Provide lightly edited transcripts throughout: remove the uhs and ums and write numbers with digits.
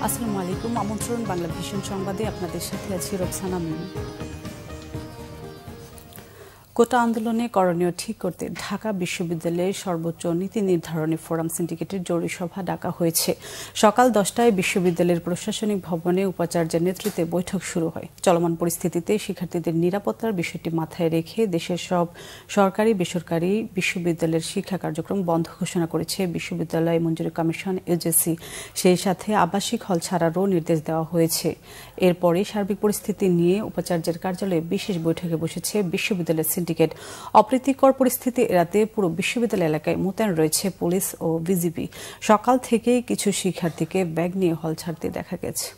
আসসালামু আলাইকুম। আমন্ত্রণ বাংলা ভিশন সংবাদে আপনাদের সাথে আছি রোকসানা মিম। কোটা আন্দোলনে করণীয় ঠিক করতে ঢাকা বিশ্ববিদ্যালয়ের সর্বোচ্চ নীতি নির্ধারণী ফোরাম সিন্ডিকেটের জরুরি সভা ডাকা হয়েছে। সকাল 10টায় বিশ্ববিদ্যালয়ের প্রশাসনিক ভবনে উপাচার্যের নেতৃত্বে বৈঠক শুরু হয়। চলমান পরিস্থিতিতে শিক্ষার্থীদের নিরাপত্তার বিষয়টি মাথায় রেখে দেশের সব সরকারি বেসরকারি বিশ্ববিদ্যালয়ের শিক্ষা কার্যক্রম বন্ধ ঘোষণা করেছে বিশ্ববিদ্যালয় মঞ্জুরি কমিশন ইউজিসি। সেই সাথে আবাসিক হল ছাড়ারও নির্দেশ দেওয়া হয়েছে। এরপরে সার্বিক পরিস্থিতি নিয়ে উপাচার্যের কার্যালয়ে বিশেষ বৈঠকে বসেছে বিশ্ববিদ্যালয়ের সিন্ডিকেট। অপ্রীতিকর পরিস্থিতি এড়াতে পুরো বিশ্ববিদ্যালয় এলাকায় মোতায়েন রয়েছে পুলিশ ও বিজিবি। সকাল থেকেই কিছু শিক্ষার্থীকে ব্যাগ নিয়ে হল ছাড়তে দেখা গেছে।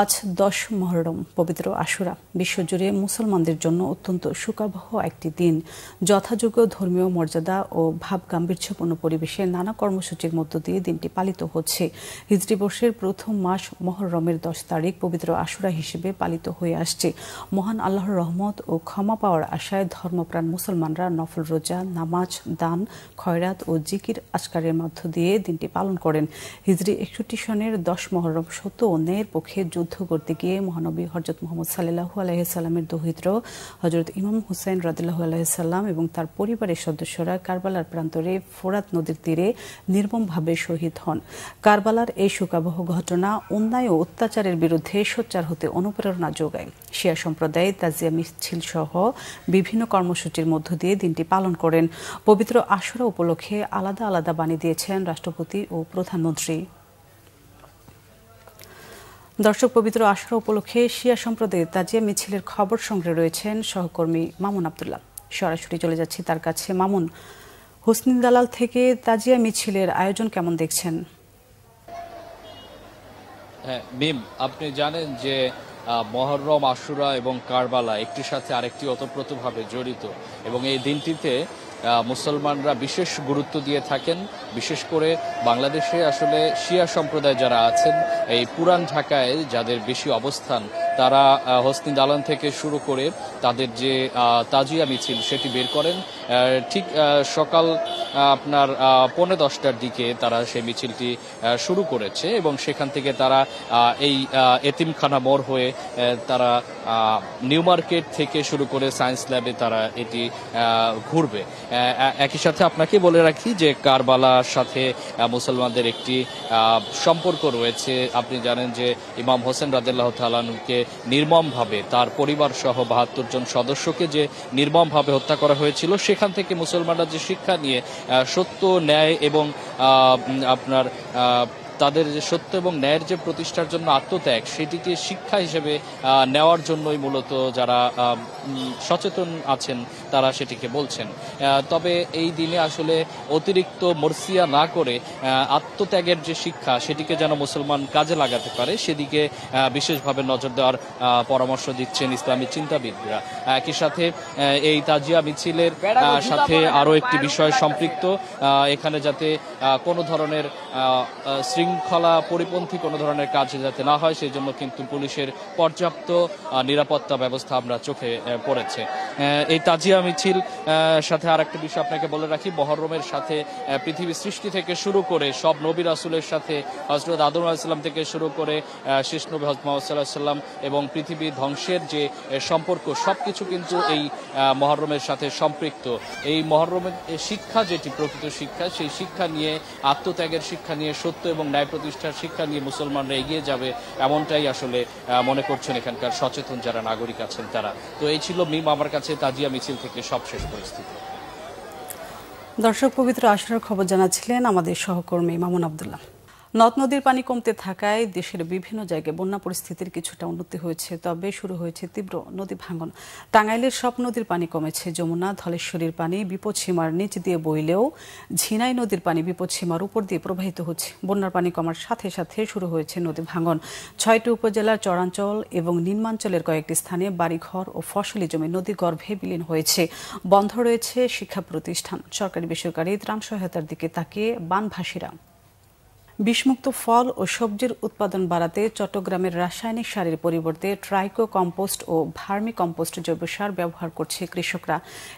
আজ 10 মুহররম, পবিত্র আশুরা। বিশ্বজুড়ে মুসলমানদের জন্য অত্যন্ত সুখবহ একটি দিন। যথাযোগ্য ধর্মীয় মর্যাদা ও ভাব গাম্ভীর্যপূর্ণ পরিবেশে নানা কর্মসূচির মধ্য দিয়ে দিনটি পালিত হচ্ছে। হিজরি বর্ষের প্রথম মাস মুহররমের 10 তারিখ পবিত্র আশুরা হিসেবে পালিত হয়ে আসছে। মহান আল্লাহর রহমত ও ক্ষমা পাওয়ার আশায় ধর্মপ্রাণ মুসলমানরা নফল রোজা, নামাজ, দান, খয়রাত ও জিকির আজকারের মধ্য দিয়ে দিনটি পালন করেন। হিজরি 61 সনের 10 মুহররম সত্য ও ন্যায়ের পক্ষে যুদ্ধ করতে গিয়ে মহানবী হযরত মুহাম্মদ সাল্লাল্লাহু আলাইহি সাল্লামের দৌহিত্র হযরত ইমাম হুসাইন রাদিয়াল্লাহু আলাইহি সাল্লাম এবং তার পরিবারের সদস্যরা কারবালার প্রান্তরে ফোরাত নদীর তীরে নির্মমভাবে শহীদ হন। কারবালার এই শোকাবহ ঘটনা অন্যায় ও অত্যাচারের বিরুদ্ধে সোচ্চার হতে অনুপ্রেরণা যোগায়। শিয়া সম্প্রদায় তাজিয়া মিছিল সহ বিভিন্ন কর্মসূচির মধ্য দিয়ে দিনটি পালন করেন। পবিত্র আশুরা উপলক্ষে আলাদা আলাদা বাণী দিয়েছেন রাষ্ট্রপতি ও প্রধানমন্ত্রী। দর্শক, পবিত্র আশুরা উপলক্ষে শিয়া সম্প্রদায়ের তাজিয়া মিছিলের খবর সংগ্রহে রয়েছেন সহকর্মী মামুন আব্দুল্লাহ। সরাসরি চলে যাচ্ছি তার কাছে। মামুন, হোসনি দালাল থেকে তাজিয়া মিছিলের আয়োজন কেমন দেখছেন? হ্যাঁ মিম, আপনি জানেন যে মুহররম, আশুরা এবং কারবালা একটির সাথে আরেকটি ওতপ্রোতভাবে জড়িত এবং এই দিনটিতে মুসলমানরা বিশেষ গুরুত্ব দিয়ে থাকেন। বিশেষ করে বাংলাদেশে আসলে শিয়া সম্প্রদায় যারা আছেন, এই পুরান ঢাকায় যাদের বেশি অবস্থান, তারা হোসনি দালান থেকে শুরু করে তাদের যে তাজিয়া মিছিল সেটি বের করেন। ঠিক সকাল আপনার 10:45টার দিকে তারা সেই মিছিলটি শুরু করেছে এবং সেখান থেকে তারা এই এতিমখানা মোড় হয়ে তারা নিউ মার্কেট থেকে শুরু করে সায়েন্স ল্যাবে তারা এটি ঘুরবে। একই সাথে আপনাকে বলে রাখি যে কারবালার সাথে মুসলমানদের একটি সম্পর্ক রয়েছে। আপনি জানেন যে ইমাম হোসেন রাদিয়াল্লাহু তাআলা আনহুকে নির্মমভাবে, তার পরিবার সহ 72 জন সদস্যকে যে নির্মমভাবে হত্যা করা হয়েছিল, সেখান থেকে মুসলমানরা যে শিক্ষা নিয়ে সত্য, ন্যায় এবং আপনার তাদের যে সত্য এবং ন্যায়ের যে প্রতিষ্ঠার জন্য আত্মত্যাগ, সেটিকে শিক্ষা হিসেবে নেওয়ার জন্যই মূলত যারা সচেতন আছেন তারা সেটিকে বলছেন। তবে এই দিনে আসলে অতিরিক্ত মরসিয়া না করে আত্মত্যাগের যে শিক্ষা, সেটিকে যেন মুসলমান কাজে লাগাতে পারে সেদিকে বিশেষভাবে নজর দেওয়ার পরামর্শ দিচ্ছেন ইসলামী চিন্তাবিদরা। একই সাথে এই তাজিয়া মিছিলের সাথে আরও একটি বিষয় সম্পৃক্ত, এখানে যাতে কোনো ধরনের শৃঙ্খলা পরিপন্থী কোনো ধরনের কাজ যাতে না হয়, সেই জন্য কিন্তু পুলিশের পর্যাপ্ত নিরাপত্তা ব্যবস্থা আমরা চোখে পড়েছে। এই তাজিয়া মিছিল সাথে আর একটা বিষয় আপনাকে বলে রাখি, মুহররমের সাথে পৃথিবী সৃষ্টি থেকে শুরু করে সব নবী রাসূলের সাথে, হযরত আদম আলাইহিস সালাম থেকে শুরু করে শেষ নবী হযরত মুহাম্মদ সাল্লাল্লাহু আলাইহি ওয়াসাল্লাম এবং পৃথিবী ধ্বংসের যে সম্পর্ক, সবকিছু কিন্তু এই মুহররমের সাথে সম্পৃক্ত। এই মুহররমের শিক্ষা, যেটি প্রকৃত শিক্ষা, সেই শিক্ষা নিয়ে, আত্মত্যাগের শিক্ষা নিয়ে, সত্য এবং ন্যায় প্রতিষ্ঠার শিক্ষা নিয়ে মুসলমানরা এগিয়ে যাবে, এমনটাই আসলে মনে করছেন এখানকার সচেতন যারা নাগরিক আছেন তারা। তো এই ছিল মিম আমার কাছে তাজিয়া মিছিল থেকে সবশেষ পরিস্থিতি। দর্শক, পবিত্র আশুরার খবর জানাচ্ছিলেন আমাদের সহকর্মী মামুন আব্দুল্লাহ। নদ নদীর পানি কমতে থাকায় দেশের বিভিন্ন জায়গায় বন্যা পরিস্থিতির কিছুটা উন্নতি হয়েছে, তবে শুরু হয়েছে তীব্র নদী ভাঙন। টাঙ্গাইলের সব নদীর পানি কমেছে। যমুনা, ধলেশ্বরীর পানি বিপদসীমার নিচ দিয়ে বইলেও ঝিনাই নদীর পানি বিপদসীমার উপর দিয়ে প্রবাহিত হচ্ছে। বন্যার পানি কমার সাথে সাথে শুরু হয়েছে নদী ভাঙন। 6টি উপজেলার চরাঞ্চল এবং নিম্নাঞ্চলের কয়েকটি স্থানে বাড়িঘর ও ফসলি জমি নদী গর্ভে বিলীন হয়েছে। বন্ধ রয়েছে শিক্ষা প্রতিষ্ঠান। সরকারি বেসরকারি ত্রাণ সহায়তার দিকে তাকিয়ে বানভাসীরা। বিষমুক্ত ফল ও সবজির উৎপাদন বাড়াতে চট্টগ্রামের রাসায়নিক সারের পরিবর্তে ট্রাইকো কম্পোস্ট ও ভার্মি কম্পোস্ট জৈব সার ব্যবহার করছে কৃষকরা।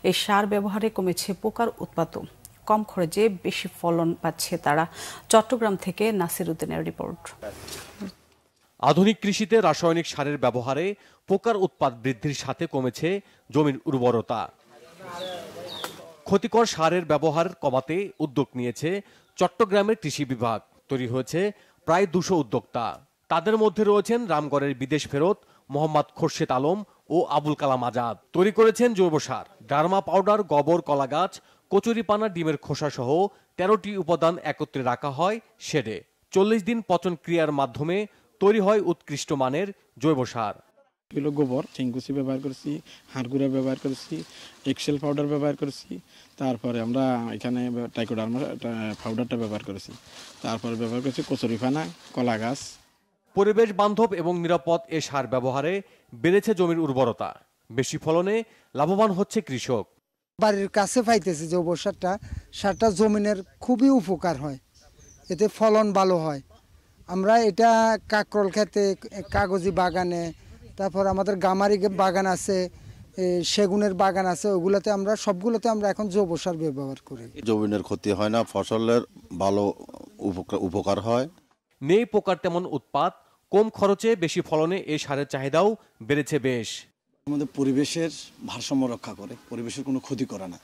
এই সার ব্যবহারে কমেছে পোকার উৎপাতও। কম খরচে বেশি ফলন পাচ্ছে তারা। চট্টগ্রাম থেকে নাসির উদ্দিনের রিপোর্ট। আধুনিক কৃষিতে রাসায়নিক সারের ব্যবহারে পোকার উৎপাদ বৃদ্ধির সাথে কমেছে জমির উর্বরতা। ক্ষতিকর সারের ব্যবহার কমাতে উদ্যোগ নিয়েছে চট্টগ্রামের কৃষি বিভাগ। তৈরি হয়েছে প্রায় 200 উদ্যোক্তা। তাদের মধ্যে রয়েছেন রামগড়ের বিদেশ ফেরত মোহাম্মদ খোরশেদ আলম ও আবুল কালাম আজাদ। তৈরি করেছেন জৈব সার, ডার্মা পাউডার, গোবর, কলাগাছ, কচুরিপানা, ডিমের খোসা সহ 13টি উপাদান একত্রে রাখা হয় শেডে। 40 দিন পচন ক্রিয়ার মাধ্যমে তৈরি হয় উৎকৃষ্ট মানের জৈব সার। কিলো গোবর, চিংকুচি ব্যবহার করেছি, হাড়গুঁড়া ব্যবহার করেছি, এক্সেল পাউডার ব্যবহার করেছি, তারপরে আমরা এখানে ট্রাইকোডার্মা পাউডারটা ব্যবহার করেছি, তারপরে ব্যবহার করেছি কচুরিপানা, কলা গাছ। পরিবেশ বান্ধব এবং নিরাপদ এ সার ব্যবহারে বেড়েছে জমির উর্বরতা। বেশি ফলনে লাভবান হচ্ছে কৃষক। বাড়ির কাছে পাইতেছি জৈব সারটা জমিনের খুবই উপকার হয়, এতে ফলন ভালো হয়। আমরা এটা কাকরল খেতে, কাগজি বাগানে, তারপর আমাদের গামারি বাগান আছে, সেগুনের বাগান আছে, ওগুলোতে আমরা সবগুলোতে আমরা এখন জৈব সার ব্যবহার করি। জমিনের ক্ষতি হয় না, ফসলের ভালো উপকার হয়। নেই পোকার তেমন উৎপাত, কম খরচে বেশি ফলনে এই সারের চাহিদাও বেড়েছে বেশ। আমাদের পরিবেশের ভারসাম্য রক্ষা করে, পরিবেশের কোনো ক্ষতি করে না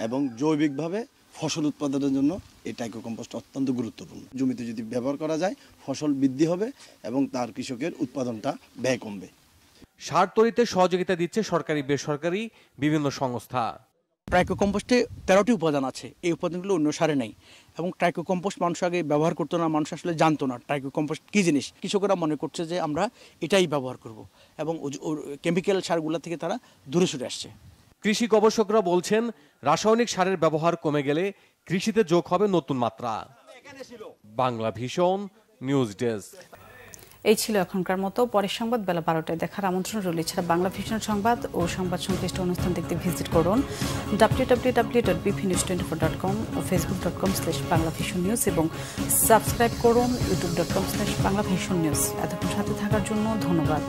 এবং জৈবিকভাবে ফসল উৎপাদনের জন্য এই টাইকো কম্পোস্ট অত্যন্ত গুরুত্বপূর্ণ। জমিতে যদি ব্যবহার করা যায় ফসল বৃদ্ধি হবে এবং তার কৃষকের উৎপাদনটা ব্যয় কমবে। সার তৈরিতে সহযোগিতা দিচ্ছে সরকারি বেসরকারি বিভিন্ন সংস্থা। ট্রাইকো কম্পোস্টে 13টি উপাদান আছে, এই উপাদানগুলো অন্য সারে নেই এবং ট্রাইকো কম্পোস্ট মানুষ আগে ব্যবহার করতো না, মানুষ আসলে জানতো না ট্রাইকো কম্পোস্ট কী জিনিস। কৃষকরা মনে করছে যে আমরা এটাই ব্যবহার করব এবং কেমিক্যাল সারগুলো থেকে তারা দূরে সরে আসছে। কৃষি গবেষকরা বলছেন রাসায়নিক সারের ব্যবহার কমে গেলে কৃষিতে যোগ হবে নতুন মাত্রা। Bangla vision news desk. এই ছিল এখনকার মতো। পরের সংবাদ বেলা 12টায় দেখার আমন্ত্রণ রইল। এছাড়া বাংলা ভিশন সংবাদ ও সংবাদ সংশ্লিষ্ট অনুষ্ঠান দেখতে ভিজিট করুন www.bpnews24.com ও facebook.com/banglavisionnews এবং সাবস্ক্রাইব করুন youtube.com/banglavisionnews। এতক্ষণ সাথে থাকার জন্য ধন্যবাদ।